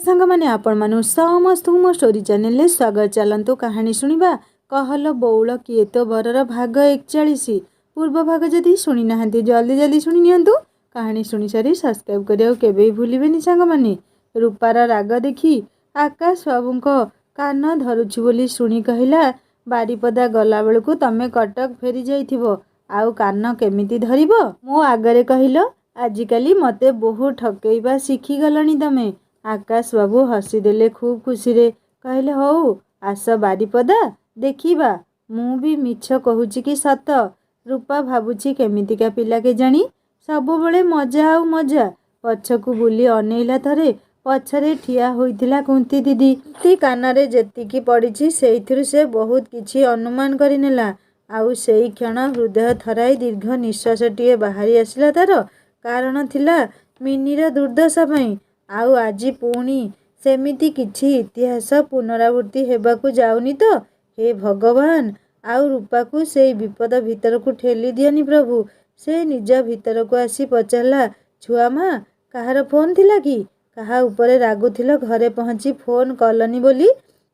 सांग मैंने आपण मानु समस्त मो स्टोरी चैनल स्वागत। चलतु कहानी शुणा कहल बौल किए तो बरर भाग 41 पूर्व भाग जदि शुणी ना जल्दी जल्दी शुणी नियंतु। कहानी शुणी सारी सब्सक्राइब करिया केबे भूलिबेनी सांग माने। रूपार राग देखी आकाश बाबू कान धरुछु बोली शुणी कहला, बारीपदा गला बेलू तमे कटक फेरी जाइथिबो आउ कान केमिति धरिबो? मो आगरे कहिलो आजिकाली मते बहु ठकेइबा शिखी गलनी तमे। आकाश बाबू हसीदेले खूब खुशी रे कहले, हौ आस बारीपदा देखिबा मु भी मिछ कहूची कि सत। रूपा भाबुची केमितिका पिला के जानी सबुबले मजा आउ मजा। पछकू बुली अनेइला थरे पछरे ठिया होइथिला कुंती दीदी। ती कानरे जेतिकी पड़िछि सेइथिरु से बहुत किछि अनुमान करिनेला। आउ सेई क्षण हृदय थराई दीर्घ निश्वासटीए बाहरी आसिला। तार कारण थिला मिनीर दुर्दशा पई। आउ आजी पुणी सेमिति किछि इतिहास पुनरावृत्ति हेबाकू जाउनी तो? हे भगवान, आउ रूपाकू सेई विपद भितरकू ठेली दियनी प्रभु। से निज भितरकू आसी पचारला, छुआ माँ काहार फोन थिला कि? काहा उपरे रागुथिल घरे पहुँची फोन कलनी बोली?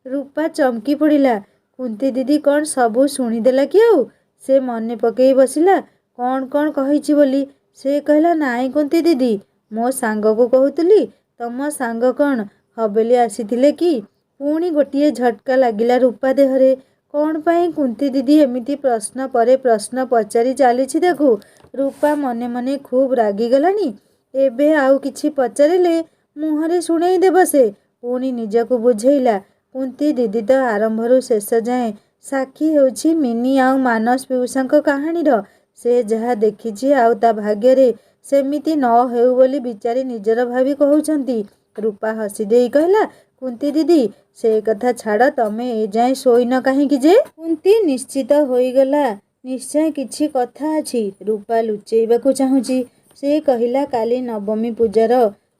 रूपा चमकी पड़िला। कुंती दीदी कौन सबू शुणीदेला कि? आउ से मने पकई बसिला कौन कौन कहिछि बोली। से कहला, नाई कुंती दीदी मो सांग को कहूतली। तम सांग कौन हवेली आसीथिले कि? पुणी गोटिए झटका लागिला रूपा देहरे। कौन पाई कुंती दीदी एमिति प्रश्न परे प्रश्न पचारि चलीछि देखू। रूपा मने मने खूब रागी गलानी। एबे आउ किछि पचारिले मुहरे शुणेई देब से। पुणी निजकू बुझेइला, कुंती दीदी तो आरंभरू शेष जाए साक्षी हेउछि मिनी आउ मानस पिउसांक कहानीर। से जहा देखिछि आउ ता भाग्ୟରେ सेमिति न हेउ बोली बिचारी निजर भावी कहउछंती। रूपा हसी देई कहला, कुंती दीदी से कथा छाड़, तमे ए जाए शोइन काहेकि जे? कुंती निश्चित होइगला, निश्चय किछि कथा अछि। रूपा लुचेइबाकू चाहुछि। से कहिला, काली नवमी पूजार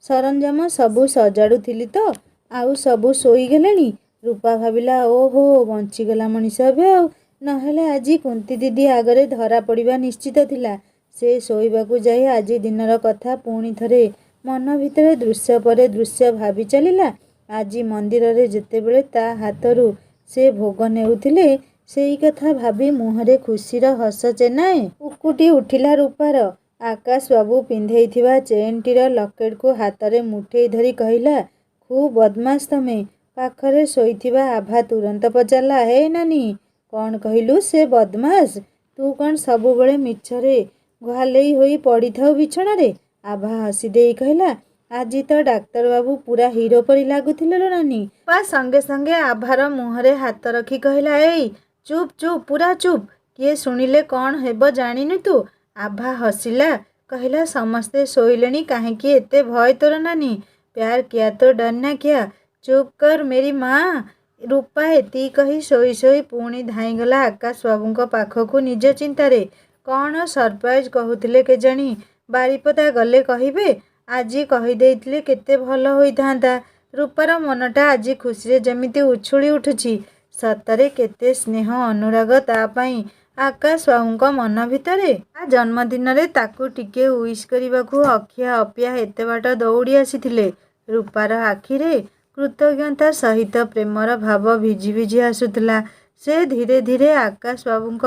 सरंजाम सबू सजाड़ुथिली तो आउ सबू शोइगलेनी। रूपा भाविला, ओहो बंचीगला मनीष एबे आउ नहेले आजी कुंती दीदी आगरे धरा पड़िबा निश्चित थिला। से शोइबाकू जाई आजी दिनर कथा पुणी थरे मन भितरे दृश्य परे दृश्य भावी चलिला। आजी मंदिर रे जेतेबेले ता हाथरू से भोग नेउथिले सेई कथा भावी मुहरे खुशीर हस चेनाए उकुटी उठिला रूपार। आकाश बाबू पिंधेइथिबा चेनटीर लकेट को हाथरे मुठेई धरी कहला, खूब बदमाश तमे। पाखरे शोइथिबा आभा तुरंत पचारला, हे नानी कौन कहिलु से बदमाश? तू कौन सबुबले मिछरे घालेई होई पड़ी थाउ बिछणारे? आभा हसी देई कहला, आजी तो डाक्तर बाबू पूरा हीरो परी लागुथिले लो नानी। पा संगे संगे आभार मुहरे हाथ रखी कहला, एई चुप चुप पूरा चुप, किए शुणिले कौन हेब जानिनु तू? आभा हसिला कहला, समस्ते शोइलेनी काहेकि एते भय तोर नानी? प्यार किया तो डरना क्या? चुप कर मेरी माँ। रूपा एति कही शोई शोई पुणी धाईगला आकाश बाबूंक पाखकू निज चिंतारे। कौन सरप्राइज कहूथिले केजाणी? बारीपदा गले कहिबे? आजी कहिदेइथिले केते भल होइथांता। रूपार मनटा आजी खुशीरे जेमिति उछुली उठुछि। सतरे केते स्नेह अनुराग ता पाई आकाश बाबूंक मन भितरे। आ जन्मदिन रे ताकू टिके उइश करिबाकू अखिया अपिया एते बाट दौड़ी आसीथिले। रूपार आखिरे कृतज्ञता सहित प्रेमर भाव भिजी भिजी आसुथिला। से धीरे धीरे आकाश बाबूंक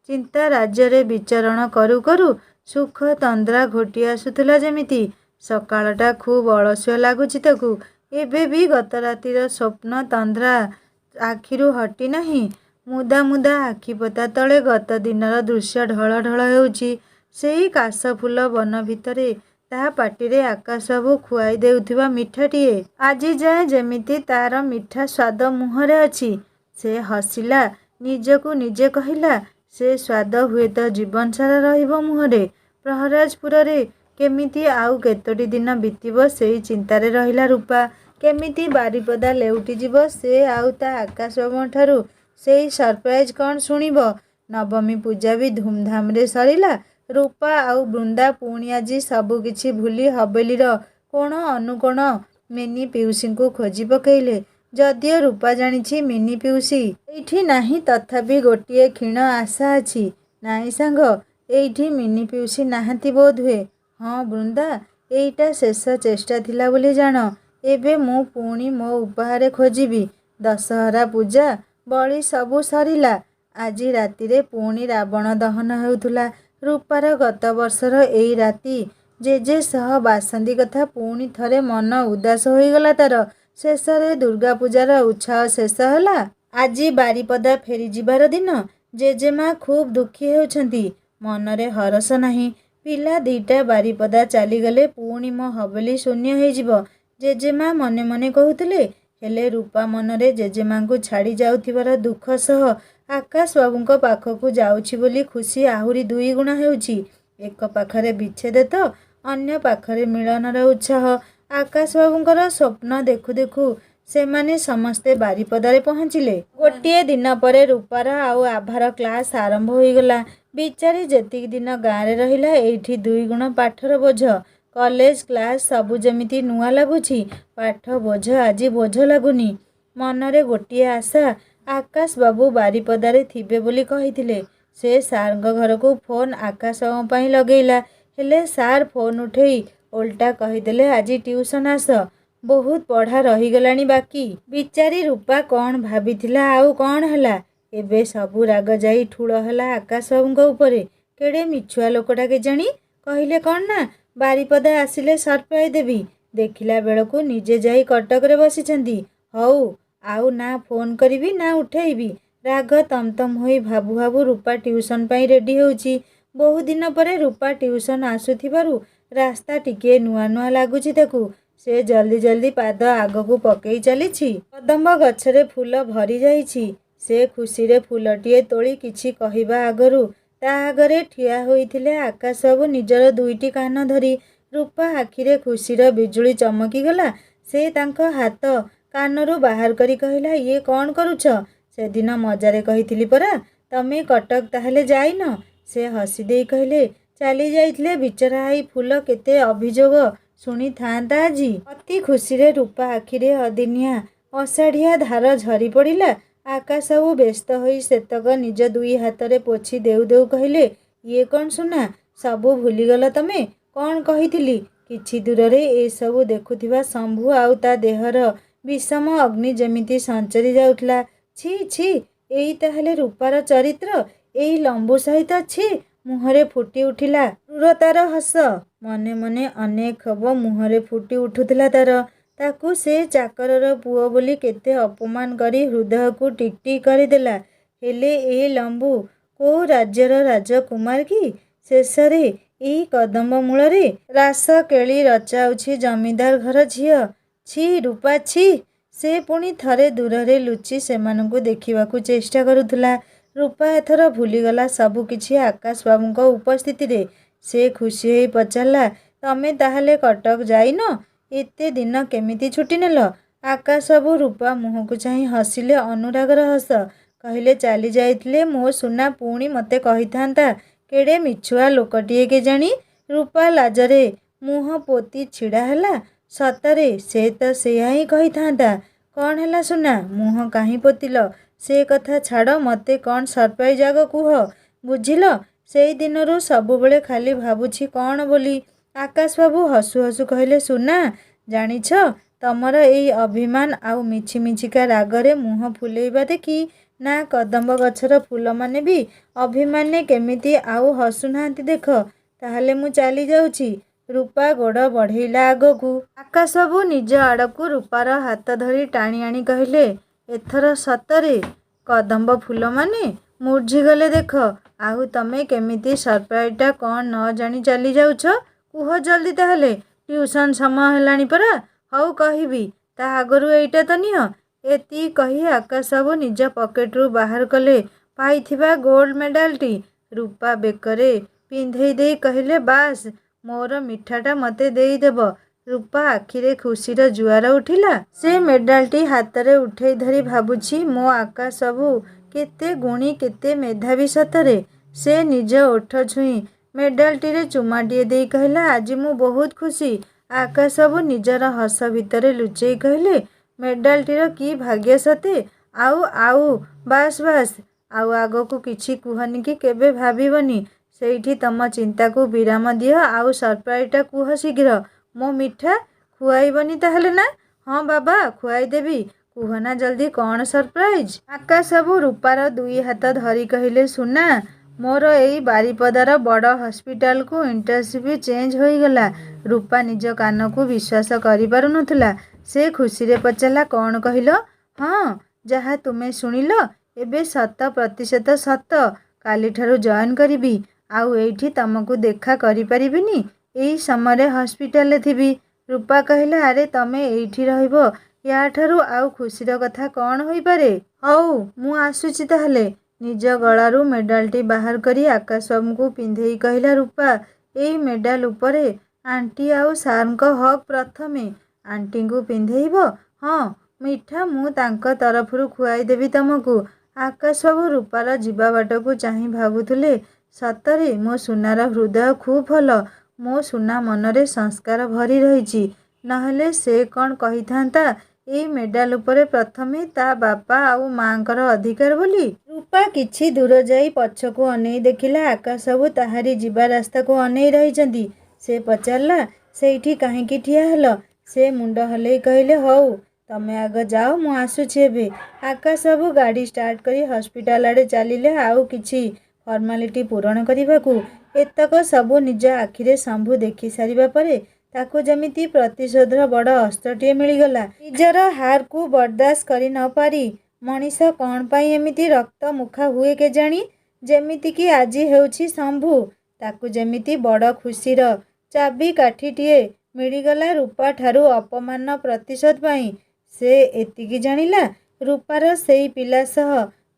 चिंता राज्य रे विचरण करू करू सुख तंद्रा घोटी आसुथिला जेमिति। सकाळटा खूब अलस्या लागुछि ताकू। एबे भी गत रातिर स्वप्न तंद्रा आखिरु हटी नाही। मुदा मुदा आखिपता तले गत दिनर दृश्य ढळ ढळ हेउछि। सेई काशफुल वन भितरे ता पाटिरे आकाश बाबू खुआई देउथिबा मिठाटिए आजी जाए जेमिति तार मिठा स्वाद मुहरे अछि। से हसिला, निजकू निजे कहिला, से स्वाद हुए तो जीवन सारा रहिबो मुहरे। प्रहराजपुर रे केमिति आउ केतोटी दिन बीतिबो सेई चिंतारे रहिला रूपा। केमिति बारीपदा लेउटी जीवो से आउ ता आकाश बाबू ठारू सेई सरप्राइज कौन शुणिबो। नवमी पूजा भी धूमधाम रे सरिला। रूपा आउ बृंदा पुणी आजी सबु किछि भूली हवेलीर कोण अनुकोण मिनी पिउसींकू खोजी पकेइले। जदियो रूपा जानिछि मिनी पिउसी एइठी नाही, तथापि गोटिए क्षीण आशा अछि। नाई सांग, एइठी मिनी पिउसी नाहांती बोध हुए। हाँ बृंदा, एइटा शेष चेष्टा थिला बोली जान। ଏବେ ମୁଁ ପୁଣି ମୋ ଉପହାର ଖୋଜିବି। ଦଶହରା ପୂଜା ବଳି ସବୁ ସରିଲା। ଆଜି ରାତିରେ ପୁଣି ରାବଣ ଦହନ ହେଉଥିଲା। ରୂପାର ଗତ ବର୍ଷର ଏଇ ରାତି ଜେଜେ ସହ ବାସନ୍ତୀ କଥା ପୁଣି ଥରେ ମନ ଉଦାସ ହୋଇଗଲା ତାର। ଶେଷରେ ଦୁର୍ଗା ପୂଜାର ଉତ୍ସାହ ଶେଷ ହେଲା। ଆଜି ବାରିପଦା ଫେରିଯିବାର ଦିନ। ଜେଜେମା ଖୁବ୍ ଦୁଃଖୀ ହେଉଛନ୍ତି। ମନରେ ହରସ ନାହିଁ। ପିଲା ଦିଟା ବାରିପଦା ଚାଲିଗଲେ ପୁଣି ମୋ ହବେଲି ଶୂନ୍ୟ ହେଇଯିବ। ଜେଜେମା ମନେ ମନେ କହୁଥିଲେ। ହେଲେ ରୂପା ମନରେ ଜେଜେମାଙ୍କୁ ଛାଡ଼ି ଯାଉଥିବାର ଦୁଃଖ ସହ ଆକାଶ ବାବୁଙ୍କ ପାଖକୁ ଯାଉଛି ବୋଲି ଖୁସି ଆହୁରି ଦୁଇଗୁଣ ହେଉଛି। ଏକ ପାଖରେ ବିଚ୍ଛେଦ ତ ଅନ୍ୟ ପାଖରେ ମିଳନର ଉତ୍ସାହ। ଆକାଶ ବାବୁଙ୍କର ସ୍ୱପ୍ନ ଦେଖୁ ଦେଖୁ ସେମାନେ ସମସ୍ତେ ବାରିପଦାରେ ପହଞ୍ଚିଲେ। ଗୋଟିଏ ଦିନ ପରେ ରୂପାର ଆଉ ଆଭାର କ୍ଲାସ୍ ଆରମ୍ଭ ହୋଇଗଲା। ବିଚାରୀ ଯେତିକି ଦିନ ଗାଁରେ ରହିଲା ଏଇଠି ଦୁଇଗୁଣ ପାଠର ବୋଝ। କଲେଜ କ୍ଲାସ୍ ସବୁ ଯେମିତି ନୂଆ ଲାଗୁଛି। ପାଠ ବୋଝ ଆଜି ବୋଝ ଲାଗୁନି। ମନରେ ଗୋଟିଏ ଆଶା, ଆକାଶ ବାବୁ ବାରିପଦାରେ ଥିବେ ବୋଲି କହିଥିଲେ। ସେ ସାର୍ଙ୍କ ଘରକୁ ଫୋନ୍ ଆକାଶବାବୁଙ୍କ ପାଇଁ ଲଗେଇଲା। ହେଲେ ସାର୍ ଫୋନ୍ ଉଠେଇ ଓଲଟା କହିଦେଲେ ଆଜି ଟ୍ୟୁସନ୍ ଆସ। ବହୁତ ପଢ଼ା ରହିଗଲାଣି ବାକି। ବିଚାରୀ ରୂପା କ'ଣ ଭାବିଥିଲା ଆଉ କ'ଣ ହେଲା। ଏବେ ସବୁ ରାଗ ଯାଇ ଠୁଳ ହେଲା ଆକାଶ ବାବୁଙ୍କ ଉପରେ। କେଡ଼େ ମିଛୁଆ ଲୋକଟା କେଜାଣି। କହିଲେ କ'ଣ ନା ବାରିପଦା ଆସିଲେ ସରପ୍ରାଇଜ୍ ଦେବି। ଦେଖିଲା ବେଳକୁ ନିଜେ ଯାଇ କଟକରେ ବସିଛନ୍ତି। ହଉ ଆଉ ନା ଫୋନ୍ କରିବି ନା ଉଠେଇବି। ରାଗ ତମତମ ହୋଇ ଭାବୁ ଭାବୁ ରୂପା ଟ୍ୟୁସନ୍ ପାଇଁ ରେଡ଼ି ହେଉଛି। ବହୁ ଦିନ ପରେ ରୂପା ଟ୍ୟୁସନ୍ ଆସୁଥିବାରୁ ରାସ୍ତା ଟିକିଏ ନୂଆ ନୂଆ ଲାଗୁଛି ତାକୁ। ସେ ଜଲ୍ଦି ଜଲ୍ଦି ପାଦ ଆଗକୁ ପକେଇ ଚାଲିଛି। କଦମ୍ବ ଗଛରେ ଫୁଲ ଭରି ଯାଇଛି। ସେ ଖୁସିରେ ଫୁଲଟିଏ ତୋଳି କିଛି କହିବା ଆଗରୁ ତା ଆଗରେ ଠିଆ ହୋଇଥିଲେ ଆକାଶ ବାବୁ ନିଜର ଦୁଇଟି କାନ ଧରି। ରୂପା ଆଖିରେ ଖୁସିର ବିଜୁଳି ଚମକିଗଲା। ସେ ତାଙ୍କ ହାତ କାନରୁ ବାହାର କରି କହିଲା ଇଏ କ'ଣ କରୁଛ? ସେଦିନ ମଜାରେ କହିଥିଲି ପରା ତମେ କଟକ ତାହେଲେ ଯାଇନ? ସେ ହସି ଦେଇ କହିଲେ ଚାଲି ଯାଇଥିଲେ ବିଚରା ଆଇ ଫୁଲ କେତେ ଅଭିଯୋଗ ଶୁଣିଥାନ୍ତା ଆଜି। ଅତି ଖୁସିରେ ରୂପା ଆଖିରେ ଅଦିନିଆ ଅଷାଢ଼ିଆ ଧାର ଝରି ପଡ଼ିଲା। ଆକାଶ ବାବୁ ବ୍ୟସ୍ତ ହୋଇ ସେତକ ନିଜ ଦୁଇ ହାତରେ ପୋଛି ଦେଉ ଦେଉ କହିଲେ ଇଏ କ'ଣ ସୁନା, ସବୁ ଭୁଲିଗଲ ତମେ? କ'ଣ କହିଥିଲି? କିଛି ଦୂରରେ ଏସବୁ ଦେଖୁଥିବା ଶମ୍ଭୁ ଆଉ ତା ଦେହର ବିଷମ ଅଗ୍ନି ଯେମିତି ସଞ୍ଚରି ଯାଉଥିଲା। ଛି ଛି, ଏଇ ତାହେଲେ ରୂପାର ଚରିତ୍ର। ଏଇ ଲମ୍ବୁ ସହିତ ଛି। ମୁହଁରେ ଫୁଟି ଉଠିଲା କ୍ରୂରତାର ହସ। ମନେ ମନେ ଅନେକ କ୍ଷୋଭ ମୁହଁରେ ଫୁଟି ଉଠୁଥିଲା ତାର। ତାକୁ ସେ ଚାକରର ପୁଅ ବୋଲି କେତେ ଅପମାନ କରି ହୃଦୟକୁ ଟିକ୍ ଟିକ୍ କରିଦେଲା। ହେଲେ ଏ ଲମ୍ବୁ କୋଉ ରାଜ୍ୟର ରାଜକୁମାର କି? ଶେଷରେ ଏଇ କଦମ୍ବ ମୂଳରେ ରାସ କେଳି ରଚାଉଛି ଜମିଦାର ଘର ଝିଅ। ଛି ରୂପା ଛି। ସେ ପୁଣି ଥରେ ଦୂରରେ ଲୁଚି ସେମାନଙ୍କୁ ଦେଖିବାକୁ ଚେଷ୍ଟା କରୁଥିଲା। ରୂପା ଏଥର ଭୁଲିଗଲା ସବୁ କିଛି ଆକାଶ ବାବୁଙ୍କ ଉପସ୍ଥିତିରେ। ସେ ଖୁସି ହୋଇ ପଚାରିଲା ତମେ ତାହେଲେ କଟକ ଯାଇନ? ଏତେ ଦିନ କେମିତି ଛୁଟି ନେଲ? ଆକାଶ ବାବୁ ରୂପା ମୁହଁକୁ ଚାହିଁ ହସିଲେ ଅନୁରାଗର ହସ। କହିଲେ ଚାଲି ଯାଇଥିଲେ ମୋ ସୁନା ପୁଣି ମୋତେ କହିଥାନ୍ତା। କେଡ଼େ ମିଛୁଆ ଲୋକଟିଏ କେଜାଣି। ରୂପା ଲାଜରେ ମୁହଁ ପୋତି ଛିଡ଼ା ହେଲା। ସତରେ ସେ ତ ସେଇଆ ହିଁ କହିଥାନ୍ତା। କ'ଣ ହେଲା ସୁନା, ମୁହଁ କାହିଁ ପୋତିଲ? ସେ କଥା ଛାଡ଼, ମୋତେ କ'ଣ ସରପ୍ରାଇଜ୍ ଆଗ କୁହ। ବୁଝିଲ, ସେଇ ଦିନରୁ ସବୁବେଳେ ଖାଲି ଭାବୁଛି କ'ଣ ବୋଲି। ଆକାଶ ବାବୁ ହସୁ ହସୁ କହିଲେ ସୁନା, ଜାଣିଛ ତମର ଏଇ ଅଭିମାନ ଆଉ ମିଛି ମିଛିକା ରାଗରେ ମୁହଁ ଫୁଲେଇବା ଦେଖି ନା କଦମ୍ବ ଗଛର ଫୁଲମାନେ ବି ଅଭିମାନରେ କେମିତି ଆଉ ହସୁନାହାନ୍ତି ଦେଖ। ତାହେଲେ ମୁଁ ଚାଲି ଯାଉଛି। ରୂପା ଗୋଡ଼ ବଢ଼େଇଲା ଆଗକୁ। ଆକାଶ ବାବୁ ନିଜ ଆଡ଼କୁ ରୂପାର ହାତ ଧରି ଟାଣି ଆଣି କହିଲେ ଏଥର ସତରେ କଦମ୍ବ ଫୁଲମାନେ ମୂର୍ଝିଗଲେ ଦେଖ। ଆଉ ତମେ କେମିତି ସରପ୍ରାଇଜ୍ଟା କ'ଣ ନ ଜାଣି ଚାଲି ଯାଉଛ? କୁହ ଜଲ୍ଦି ତାହେଲେ। ଟ୍ୟୁସନ୍ ସମୟ ହେଲାଣି ପରା। ହଉ କହିବି, ତା ଆଗରୁ ଏଇଟା ତ ନିଅ। ଏତିକି କହି ଆକାଶ ବାବୁ ନିଜ ପକେଟରୁ ବାହାର କଲେ ପାଇଥିବା ଗୋଲ୍ଡ ମେଡାଲଟି। ରୂପା ବେକରେ ପିନ୍ଧେଇ ଦେଇ କହିଲେ ବାସ୍, ମୋର ମିଠାଟା ମୋତେ ଦେଇଦେବ। ରୂପା ଆଖିରେ ଖୁସିର ଜୁଆର ଉଠିଲା। ସେ ମେଡାଲଟି ହାତରେ ଉଠେଇ ଧରି ଭାବୁଛି ମୋ ଆକାଶ ବାବୁ କେତେ ଗୁଣୀ କେତେ ମେଧାବୀ ସତରେ। ସେ ନିଜ ଓଠ ଛୁଇଁ ମେଡାଲଟିରେ ଚୁମାଟିଏ ଦେଇ କହିଲା ଆଜି ମୁଁ ବହୁତ ଖୁସି। ଆକାଶ ବାବୁ ନିଜର ହସ ଭିତରେ ଲୁଚେଇ କହିଲେ ମେଡାଲଟିର କି ଭାଗ୍ୟ ସତେ। ଆଉ ବାସ୍ ବାସ୍, ଆଉ ଆଗକୁ କିଛି କୁହନି କି କେବେ ଭାବିବନି। ସେଇଠି ତମ ଚିନ୍ତାକୁ ବିରାମ ଦିଅ ଆଉ ସରପ୍ରାଇଜ୍ଟା କୁହ ଶୀଘ୍ର। ମୋ ମିଠା ଖୁଆଇବନି ତାହେଲେ ନା? ହଁ ବାବା ଖୁଆଇଦେବି। କୁହନା ଜଲ୍ଦି କ'ଣ ସରପ୍ରାଇଜ୍? ଆକାଶ ସବୁ ରୂପାର 2 ହାତ ଧରି କହିଲେ, ସୁନା, ମୋର ଏଇ ବାରିପଦାର ବଡ଼ ହସ୍ପିଟାଲକୁ ଇଣ୍ଟର୍ନସିପ୍ ଚେଞ୍ଜ ହୋଇଗଲା। ରୂପା ନିଜ କାନକୁ ବିଶ୍ୱାସ କରିପାରୁନଥିଲା। ସେ ଖୁସିରେ ପଚାରିଲା, କ'ଣ କହିଲ? ହଁ, ଯାହା ତୁମେ ଶୁଣିଲ ଏବେ 100% ସତ। କାଲିଠାରୁ ଜଏନ୍ କରିବି। ଆଉ ଏଇଠି ତମକୁ ଦେଖା କରିପାରିବିନି। ଏଇ ସମୟରେ ହସ୍ପିଟାଲରେ ଥିବି। ରୂପା କହିଲା, ଆରେ ତମେ ଏଇଠି ରହିବ, ୟାଠାରୁ ଆଉ ଖୁସିର କଥା କ'ଣ ହୋଇପାରେ? ହଉ ମୁଁ ଆସୁଛି ତାହେଲେ। ନିଜ ଗଳାରୁ ମେଡାଲଟି ବାହାର କରି ଆକାଶ ବାବୁଙ୍କୁ ପିନ୍ଧେଇ କହିଲା ରୂପା, ଏଇ ମେଡାଲ ଉପରେ ଆଣ୍ଟି ଆଉ ସାର୍ଙ୍କ ହକ୍ ପ୍ରଥମେ। ଆଣ୍ଟିଙ୍କୁ ପିନ୍ଧେଇବ? ହଁ, ମିଠା ମୁଁ ତାଙ୍କ ତରଫରୁ ଖୁଆଇଦେବି ତମକୁ। ଆକାଶ ବାବୁ ରୂପାର ଯିବା ବାଟକୁ ଚାହିଁ ଭାବୁଥିଲେ, ସତରେ ମୋ ସୁନାର ହୃଦୟ ଖୁବ୍ ଭଲ। ମୋ ସୁନା ମନରେ ସଂସ୍କାର ଭରି ରହିଛି। ନହେଲେ ସେ କ'ଣ କହିଥାନ୍ତା ଏଇ ମେଡାଲ ଉପରେ ପ୍ରଥମେ ତା ବାପା ଆଉ ମାଙ୍କର ଅଧିକାର ବୋଲି? ରୂପା କିଛି ଦୂର ଯାଇ ପଛକୁ ଅନେଇ ଦେଖିଲା ଆକାଶ ବାବୁ ତାହାରି ଯିବା ରାସ୍ତାକୁ ଅନେଇ ରହିଛନ୍ତି। ସେ ପଚାରିଲା, ସେଇଠି କାହିଁକି ଠିଆ ହେଲ? ସେ ମୁଣ୍ଡ ହଲେଇ କହିଲେ, ହଉ ତମେ ଆଗ ଯାଅ, ମୁଁ ଆସୁଛି ଏବେ। ଆକାଶ ବାବୁ ଗାଡ଼ି ଷ୍ଟାର୍ଟ କରି ହସ୍ପିଟାଲ ଆଡ଼େ ଚାଲିଲେ ଆଉ କିଛି ଫର୍ମାଲିଟି ପୂରଣ କରିବାକୁ। ଏତକ ସବୁ ନିଜ ଆଖିରେ ଶମ୍ଭୁ ଦେଖି ସାରିବା ପରେ ତାକୁ ଯେମିତି ପ୍ରତିଶୋଧର ବଡ଼ ଅସ୍ତ୍ରଟିଏ ମିଳିଗଲା। ନିଜର ହାରକୁ ବରଦାସ୍ତ କରି ନ ପାରି ମଣିଷ କ'ଣ ପାଇଁ ଏମିତି ରକ୍ତ ମୁଖା ହୁଏ କେଜାଣି? ଯେମିତିକି ଆଜି ହେଉଛି ଶମ୍ଭୁ। ତାକୁ ଯେମିତି ବଡ଼ ଖୁସିର ଚାବିକାଠିଟିଏ ମିଳିଗଲା ରୂପାଠାରୁ ଅପମାନ ପ୍ରତିଶୋଧ ପାଇଁ। ସେ ଏତିକି ଜାଣିଲା, ରୂପାର ସେଇ ପିଲା ସହ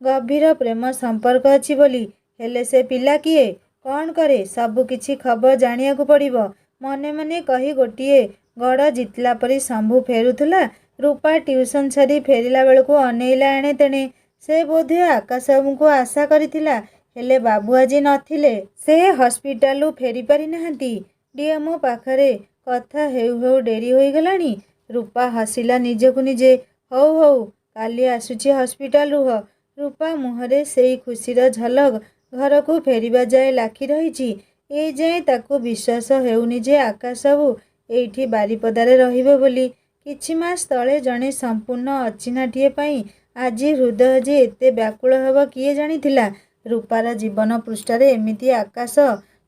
ଗଭୀର ପ୍ରେମ ସମ୍ପର୍କ ଅଛି ବୋଲି। ହେଲେ ସେ ପିଲା କିଏ, କ'ଣ କରେ, ସବୁ କିଛି ଖବର ଜାଣିବାକୁ ପଡ଼ିବ। ମନେ ମନେ କହି ଗୋଟିଏ ଗଡ଼ ଜିତିଲା ପରି ଶମ୍ଭୁ ଫେରୁଥିଲା। ରୂପା ଟ୍ୟୁସନ୍ ସାରି ଫେରିଲା ବେଳକୁ ଅନେଇଲା ଏଣେ ତେଣେ। ସେ ବୋଧହୁଏ ଆକାଶ ବାବୁଙ୍କୁ ଆଶା କରିଥିଲା, ହେଲେ ବାବୁ ଆଜି ନଥିଲେ। ସେ ହସ୍ପିଟାଲରୁ ଫେରି ପାରିନାହାନ୍ତି। ଡିଏମ୍ଓ ପାଖରେ କଥା ହେଉ ହେଉ ଡେରି ହୋଇଗଲାଣି। ରୂପା ହସିଲା ନିଜକୁ ନିଜେ। ହଉ ହଉ, କାଲି ଆସୁଛି ହସ୍ପିଟାଲ, ରୁହ। ରୂପା ମୁହଁରେ ସେଇ ଖୁସିର ଝଲକ ଘରକୁ ଫେରିବା ଯାଏ ଲାଖି ରହିଛି। ଏ ଯାଏଁ ତାକୁ ବିଶ୍ୱାସ ହେଉନି ଯେ ଆକାଶ ବାବୁ ଏଇଠି ବାରିପଦାରେ ରହିବେ ବୋଲି। କିଛି ମାସ ତଳେ ଜଣେ ସମ୍ପୂର୍ଣ୍ଣ ଅଚିହ୍ନାଟିଏ ପାଇଁ ଆଜି ହୃଦୟ ଯେ ଏତେ ବ୍ୟାକୁଳ ହେବ କିଏ ଜାଣିଥିଲା? ରୂପାର ଜୀବନ ପୃଷ୍ଠାରେ ଏମିତି ଆକାଶ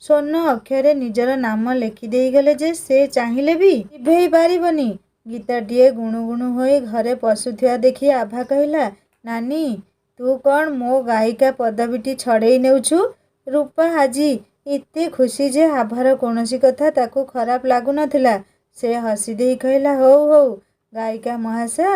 ସ୍ୱର୍ଣ୍ଣ ଅକ୍ଷରରେ ନିଜର ନାମ ଲେଖି ଦେଇଗଲେ ଯେ ସେ ଚାହିଁଲେ ବି ଲିଭେଇ ପାରିବନି। ଗୀତଟିଏ ଗୁଣୁଗୁଣୁ ହୋଇ ଘରେ ପଶୁଥିବା ଦେଖି ଆଭା କହିଲା, ନାନୀ ତୁ କ'ଣ ମୋ ଗାୟିକା ପଦବୀଟି ଛଡ଼େଇ ନେଉଛୁ? ରୂପା ଆଜି ଏତେ ଖୁସି ଯେ ଆଭାର କୌଣସି କଥା ତାକୁ ଖରାପ ଲାଗୁନଥିଲା। ସେ ହସି ଦେଇ କହିଲା, ହଉ ହଉ ଗାୟିକା ମହାଶୟା,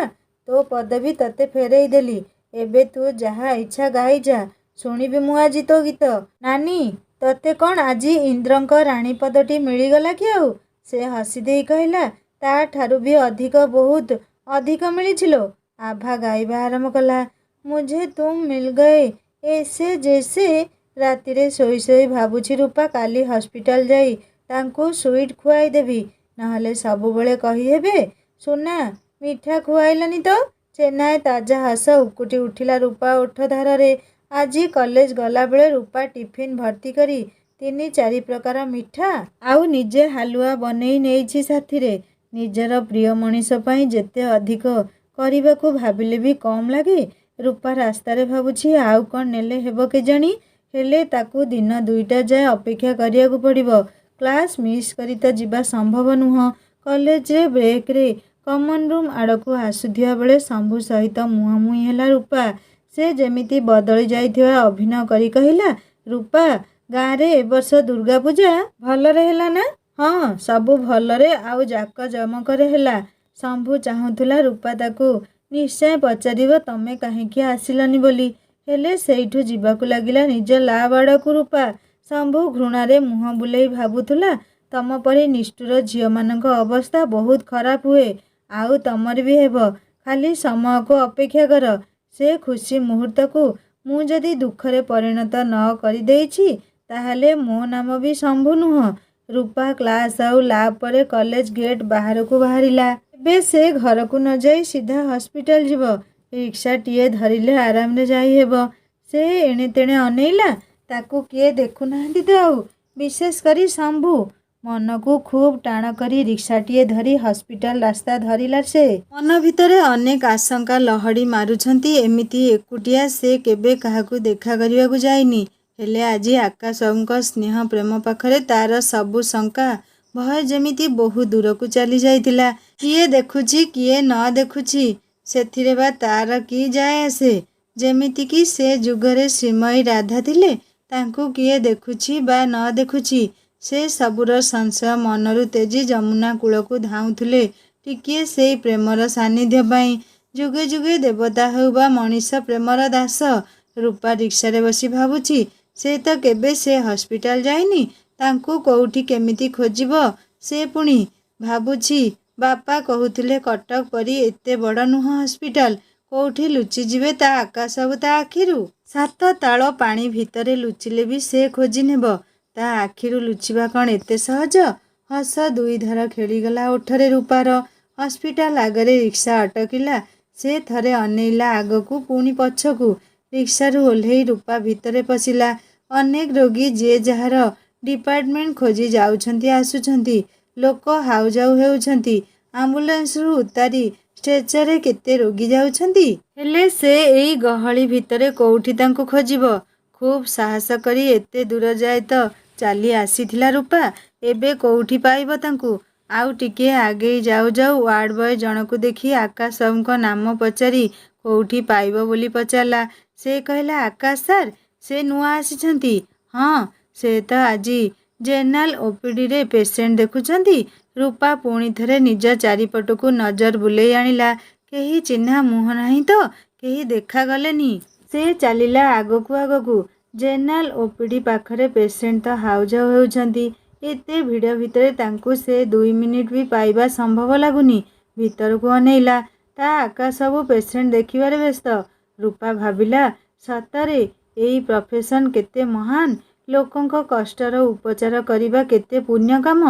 ତୋ ପଦବୀ ତତେ ଫେରେଇ ଦେଲି। ଏବେ ତୁ ଯାହା ଇଚ୍ଛା ଗାଇଯା, ଶୁଣିବି ମୁଁ ଆଜି ତୋ ଗୀତ। ନାନୀ, ତତେ କ'ଣ ଆଜି ଇନ୍ଦ୍ରଙ୍କ ରାଣୀ ପଦଟି ମିଳିଗଲା କି ଆଉ? ସେ ହସି ଦେଇ କହିଲା, ତା ଠାରୁ ବି ଅଧିକ, ବହୁତ ଅଧିକ ମିଳିଛି ଲୋ। ଆଭା ଗାଇବା ଆରମ୍ଭ କଲା, ମୁଝେ ତୁମ୍ ମିଲ୍ ଗଏ ଏସେ ଜେସେ। ରାତିରେ ଶୋଇ ଶୋଇ ଭାବୁଛି ରୂପା କାଲି ହସ୍ପିଟାଲ ଯାଇ ତାଙ୍କୁ ସୁଇଟ୍ ଖୁଆଇ ଦେବି। ନହେଲେ ସବୁବେଳେ କହିହେବେ, ସୁନା ମିଠା ଖୁଆଇଲନି ତ। ଚେନାଏ ତାଜା ହସ ଉକୁଟି ଉଠିଲା ରୂପା ଓଠ ଧାରରେ। ଆଜି କଲେଜ ଗଲାବେଳେ ରୂପା ଟିଫିନ୍ ଭର୍ତ୍ତି କରି 3-4 ପ୍ରକାର ମିଠା ଆଉ ନିଜେ ହାଲୁଆ ବନେଇ ନେଇଛି ସାଥିରେ। ନିଜର ପ୍ରିୟ ମଣିଷ ପାଇଁ ଯେତେ ଅଧିକ କରିବାକୁ ଭାବିଲେ ବି କମ୍ ଲାଗେ। ରୂପା ରାସ୍ତାରେ ଭାବୁଛି ଆଉ କ'ଣ ନେଲେ ହେବ କେଜାଣି? ହେଲେ ତାକୁ ଦିନ 2ଟା ଯାଏ ଅପେକ୍ଷା କରିବାକୁ ପଡ଼ିବ। କ୍ଲାସ୍ ମିସ୍ କରି ତ ଯିବା ସମ୍ଭବ ନୁହଁ। କଲେଜରେ ବ୍ରେକ୍ରେ କମନ୍ ରୁମ୍ ଆଡ଼କୁ ଆସୁଥିବା ବେଳେ ଶମ୍ଭୁ ସହିତ ମୁହାଁମୁହିଁ ହେଲା ରୂପା। ସେ ଯେମିତି ବଦଳି ଯାଇଥିବା ଅଭିନୟ କରି କହିଲା, ରୂପା, ଗାଁରେ ଏ ବର୍ଷ ଦୁର୍ଗା ପୂଜା ଭଲରେ ହେଲା ନା? ହଁ, ସବୁ ଭଲରେ ଆଉ ଜାକଜମକରେ ହେଲା। ଶମ୍ଭୁ ଚାହୁଁଥିଲା ରୂପା ତାକୁ ନିଶ୍ଚୟ ପଚାରିବ, ତମେ କାହିଁକି ଆସିଲନି ବୋଲି। ହେଲେ ସେଇଠୁ ଯିବାକୁ ଲାଗିଲା ନିଜ ଲାବ୍ ଆଡ଼କୁ ରୂପା। ଶମ୍ଭୁ ଘୃଣାରେ ମୁହଁ ବୁଲେଇ ଭାବୁଥିଲା, ତମ ପରି ନିଷ୍ଠୁର ଝିଅମାନଙ୍କ ଅବସ୍ଥା ବହୁତ ଖରାପ ହୁଏ। ଆଉ ତମର ବି ହେବ। ଖାଲି ସମୟକୁ ଅପେକ୍ଷା କର। ସେ ଖୁସି ମୁହୂର୍ତ୍ତକୁ ମୁଁ ଯଦି ଦୁଃଖରେ ପରିଣତ ନ କରିଦେଇଛି, ତାହେଲେ ମୋ ନାମ ବି ଶମ୍ଭୁ ନୁହଁ। ରୂପା କ୍ଲାସ୍ ଆଉ ଲାବ୍ ପରେ କଲେଜ ଗେଟ୍ ବାହାରକୁ ବାହାରିଲା। ଏବେ ସେ ଘରକୁ ନ ଯାଇ ସିଧା ହସ୍ପିଟାଲ ଯିବ। ରିକ୍ସାଟିଏ ଧରିଲେ ଆରାମରେ ଯାଇ ହେବ। ସେ ଏଣେ ତେଣେ ଅନେଇଲା, ତାକୁ କିଏ ଦେଖୁନାହାନ୍ତି ତ ଆଉ, ବିଶେଷ କରି ଶମ୍ଭୁ। ମନକୁ ଖୁବ୍ ଟାଣ କରି ରିକ୍ସାଟିଏ ଧରି ହସ୍ପିଟାଲ ରାସ୍ତା ଧରିଲା ସେ। ମନ ଭିତରେ ଅନେକ ଆଶଙ୍କା ଲହଡ଼ି ମାରୁଛନ୍ତି। ଏମିତି ଏକୁଟିଆ ସେ କେବେ କାହାକୁ ଦେଖା କରିବାକୁ ଯାଇନି। ହେଲେ ଆଜି ଆକାଶବାବୁଙ୍କ ସ୍ନେହ ପ୍ରେମ ପାଖରେ ତାର ସବୁ ଶଙ୍କା ଭୟ ଯେମିତି ବହୁ ଦୂରକୁ ଚାଲି ଯାଇଥିଲା। କିଏ ଦେଖୁଛି କିଏ ନ ଦେଖୁଛି ସେଥିରେ ବା ତାର କି ଯାଏ ଆସେ। ଯେମିତିକି ସେ ଯୁଗରେ ଶ୍ରୀମୟୀ ରାଧା ଥିଲେ, ତାଙ୍କୁ କିଏ ଦେଖୁଛି ବା ନ ଦେଖୁଛି ସେ ସବୁର ସଂଶୟ ମନରୁ ତେଜି ଯମୁନା କୂଳକୁ ଧାଉଁଥିଲେ ଟିକିଏ ସେଇ ପ୍ରେମର ସାନ୍ନିଧ୍ୟ ପାଇଁ। ଯୁଗେ ଯୁଗେ ଦେବତା ହେଉ ବା ମଣିଷ ପ୍ରେମର ଦାସ। ରୂପା ରିକ୍ସାରେ ବସି ଭାବୁଛି, ସେ ତ କେବେ ସେ ହସ୍ପିଟାଲ ଯାଇନି, ତାଙ୍କୁ କୋଉଠି କେମିତି ଖୋଜିବ ସେ ପୁଣି। ଭାବୁଛି, ବାପା କହୁଥିଲେ କଟକ ପରି ଏତେ ବଡ଼ ନୁହଁ ହସ୍ପିଟାଲ, କୋଉଠି ଲୁଚିଯିବେ ତା ଆକାଶବାବୁ ତା ଆଖିରୁ। 7 ତାଳ ପାଣି ଭିତରେ ଲୁଚିଲେ ବି ସେ ଖୋଜି ନେବ। ତା ଆଖିରୁ ଲୁଚିବା କ'ଣ ଏତେ ସହଜ? ହସ ଦୁଇଧାର ଖେଳିଗଲା ଓଠରେ ରୂପାର। ହସ୍ପିଟାଲ ଆଗରେ ରିକ୍ସା ଅଟକିଲା। ସେ ଥରେ ଅନେଇଲା ଆଗକୁ ପୁଣି ପଛକୁ। ରିକ୍ସାରୁ ଓହ୍ଲେଇ ରୂପା ଭିତରେ ପଶିଲା। ଅନେକ ରୋଗୀ ଯିଏ ଯାହାର ଡିପାର୍ଟମେଣ୍ଟ ଖୋଜି ଯାଉଛନ୍ତି ଆସୁଛନ୍ତି। ଲୋକ ହାଉଯାଉ ହେଉଛନ୍ତି। ଆମ୍ବୁଲାନ୍ସରୁ ଉତାରି ଷ୍ଟ୍ରେଚରରେ କେତେ ରୋଗୀ ଯାଉଛନ୍ତି। ହେଲେ ସେ ଏଇ ଗହଳି ଭିତରେ କୋଉଠି ତାଙ୍କୁ ଖୋଜିବ? ଖୁବ୍ ସାହସ କରି ଏତେ ଦୂର ଯାଏ ତ ଚାଲି ଆସିଥିଲା ରୂପା। ଏବେ କୋଉଠି ପାଇବ ତାଙ୍କୁ? ଆଉ ଟିକିଏ ଆଗେଇ ଯାଉ ଯାଉ ୱାର୍ଡ ବୟ ଜଣକୁ ଦେଖି ଆକାଶବାବୁଙ୍କ ନାମ ପଚାରି କୋଉଠି ପାଇବ ବୋଲି ପଚାରିଲା। ସେ କହିଲା, ଆକାଶ ସାର୍, ସେ ନୂଆ ଆସିଛନ୍ତି। ହଁ, ସେ ତ ଆଜି ଜେନେରାଲ ଓପିଡିରେ ପେସେଣ୍ଟ ଦେଖୁଛନ୍ତି। ରୂପା ପୁଣି ଥରେ ନିଜ ଚାରିପଟକୁ ନଜର ବୁଲେଇ ଆଣିଲା। କେହି ଚିହ୍ନା ମୁହଁ ନାହିଁ ତ, କେହି ଦେଖାଗଲେନି। ସେ ଚାଲିଲା ଆଗକୁ ଆଗକୁ। ଜେନେରାଲ ଓପିଡି ପାଖରେ ପେସେଣ୍ଟ ତ ହାଉଯାଉ ହେଉଛନ୍ତି। ଏତେ ଭିଡ଼ ଭିତରେ ତାଙ୍କୁ ସେ 2 ମିନିଟ୍ ବି ପାଇବା ସମ୍ଭବ ଲାଗୁନି। ଭିତରକୁ ଅନେଇଲା। ତା ଆକାଶବାବୁ ପେସେଣ୍ଟ ଦେଖିବାରେ ବ୍ୟସ୍ତ। ରୂପା ଭାବିଲା, ସତରେ ଏଇ ପ୍ରଫେସନ କେତେ ମହାନ୍। ଲୋକଙ୍କ କଷ୍ଟର ଉପଚାର କରିବା କେତେ ପୁଣ୍ୟ କାମ।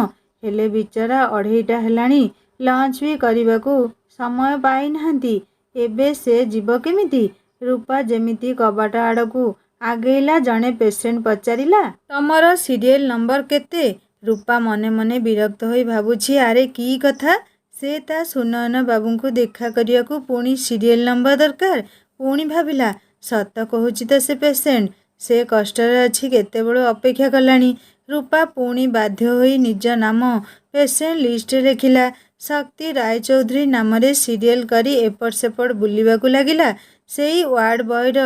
ହେଲେ ବିଚରା 2:30 ହେଲାଣି, ଲଞ୍ଚ ବି କରିବାକୁ ସମୟ ପାଇନାହାନ୍ତି। ଏବେ ସେ ଯିବ କେମିତି? ରୂପା ଯେମିତି କବାଟ ଆଡ଼କୁ ଆଗେଇଲା, ଜଣେ ପେସେଣ୍ଟ ପଚାରିଲା, ତମର ସିରିଏଲ ନମ୍ବର କେତେ? ରୂପା ମନେ ମନେ ବିରକ୍ତ ହୋଇ ଭାବୁଛି, ଆରେ କି କଥା? ସେ ତା ସୁନୟନ ବାବୁଙ୍କୁ ଦେଖା କରିବାକୁ ପୁଣି ସିରିଏଲ ନମ୍ବର ଦରକାର। ପୁଣି ଭାବିଲା, ସତ କହୁଛି ତ ସେ ପେସେଣ୍ଟ। ସେ କଷ୍ଟରେ ଅଛି, କେତେବେଳୁ ଅପେକ୍ଷା କଲାଣି। ରୂପା ପୁଣି ବାଧ୍ୟ ହୋଇ ନିଜ ନାମ ପେସେଣ୍ଟ ଲିଷ୍ଟରେ ଲେଖିଲା। ଶକ୍ତି ରାୟଚୌଧୁରୀ ନାମରେ ସିରିଏଲ କରି ଏପଟ ସେପଟ ବୁଲିବାକୁ ଲାଗିଲା। ସେଇ ୱାର୍ଡ ବୟର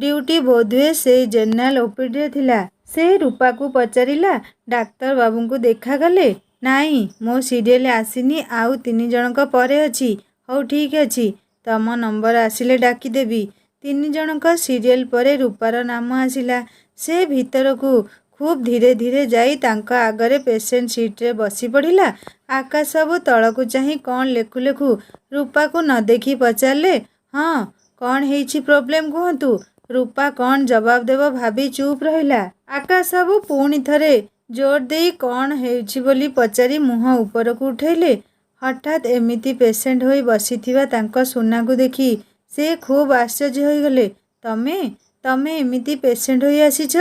ଡ୍ୟୁଟି ବୋଧହୁଏ ସେଇ ଜେନେରାଲ ଓପିଡିରେ ଥିଲା। ସେ ରୂପାକୁ ପଚାରିଲା, ଡାକ୍ତର ବାବୁଙ୍କୁ ଦେଖାକଲେ? ନାଇଁ, ମୋ ସିରିଏଲ ଆସିନି, ଆଉ 3 ଜଣଙ୍କ ପରେ ଅଛି। ହଉ ଠିକ୍ ଅଛି, ତମ ନମ୍ବର ଆସିଲେ ଡାକିଦେବି। 3 ଜଣଙ୍କ ସିରିଏଲ ପରେ ରୂପାର ନାମ ଆସିଲା। ସେ ଭିତରକୁ ଖୁବ୍ ଧୀରେ ଧୀରେ ଯାଇ ତାଙ୍କ ଆଗରେ ପେସେଣ୍ଟ ସିଟ୍ରେ ବସି ପଡ଼ିଲା। ଆକାଶବାବୁ ତଳକୁ ଚାହିଁ କ'ଣ ଲେଖୁ ଲେଖୁ ରୂପାକୁ ନ ଦେଖି ପଚାରିଲେ, ହଁ, କ'ଣ ହେଇଛି ପ୍ରୋବ୍ଲେମ କୁହନ୍ତୁ। ରୂପା କ'ଣ ଜବାବ ଦେବ ଭାବି ଚୁପ୍ ରହିଲା। ଆକାଶବାବୁ ପୁଣି ଥରେ ଜୋର ଦେଇ କ'ଣ ହେଉଛି ବୋଲି ପଚାରି ମୁହଁ ଉପରକୁ ଉଠେଇଲେ। ହଠାତ୍ ଏମିତି ପେସେଣ୍ଟ ହୋଇ ବସିଥିବା ତାଙ୍କ ସୁନାକୁ ଦେଖି ସେ ଖୁବ୍ ଆଶ୍ଚର୍ଯ୍ୟ ହୋଇଗଲେ। ତମେ ଏମିତି ପେସେଣ୍ଟ ହୋଇ ଆସିଛ?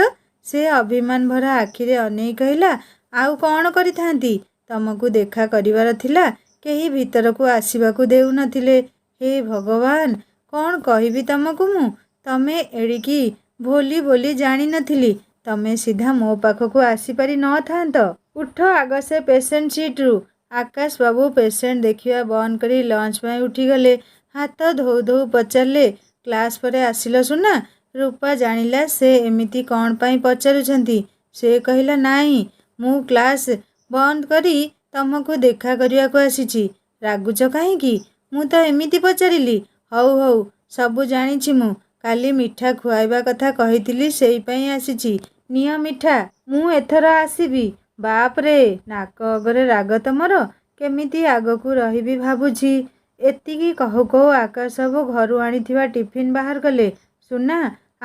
ସେ ଅଭିମାନ ଭରା ଆଖିରେ ଅନେଇ କହିଲା, ଆଉ କ'ଣ କରିଥାନ୍ତି? ତମକୁ ଦେଖା କରିବାର ଥିଲା, କେହି ଭିତରକୁ ଆସିବାକୁ ଦେଉନଥିଲେ। ହେ ଭଗବାନ, କ'ଣ କହିବି ତମକୁ ମୁଁ? ତମେ ଏଡ଼ିକି ଭୋଲି ବୋଲି ଜାଣିନଥିଲି। ତମେ ସିଧା ମୋ ପାଖକୁ ଆସିପାରି ନଥାନ୍ତ। ଉଠ ଆଗ ସେ ପେସେଣ୍ଟ ସିଟ୍ରୁ। ଆକାଶବାବୁ ପେସେଣ୍ଟ ଦେଖିବା ବନ୍ଦ କରି ଲଞ୍ଚ ପାଇଁ ଉଠିଗଲେ। ହାତ ଧୋଉ ଧୋଉ ପଚାରିଲେ, କ୍ଲାସ୍ ପରେ ଆସିଲ ସୁନା? ରୂପା ଜାଣିଲା ସେ ଏମିତି କ'ଣ ପାଇଁ ପଚାରୁଛନ୍ତି। ସେ କହିଲା, ନାଇଁ, ମୁଁ କ୍ଲାସ୍ ବନ୍ଦ କରି ତମକୁ ଦେଖା କରିବାକୁ ଆସିଛି। ରାଗୁଛ କାହିଁକି? ମୁଁ ତ ଏମିତି ପଚାରିଲି। ହଉ ହଉ, ସବୁ ଜାଣିଛି ମୁଁ। କାଲି ମିଠା ଖୁଆଇବା କଥା କହିଥିଲି, ସେଇପାଇଁ ଆସିଛି। ନିଅ ମିଠା। ମୁଁ ଏଥର ଆସିବି। ବାପରେ, ନାକ ଅଗରେ ରାଗ ତମର। କେମିତି ଆଗକୁ ରହିବି ଭାବୁଛି। ଏତିକି କହୁ କହୁ ଆକାଶବାବୁ ଘରୁ ଆଣିଥିବା ଟିଫିନ୍ ବାହାର କଲେ। ସୁନା,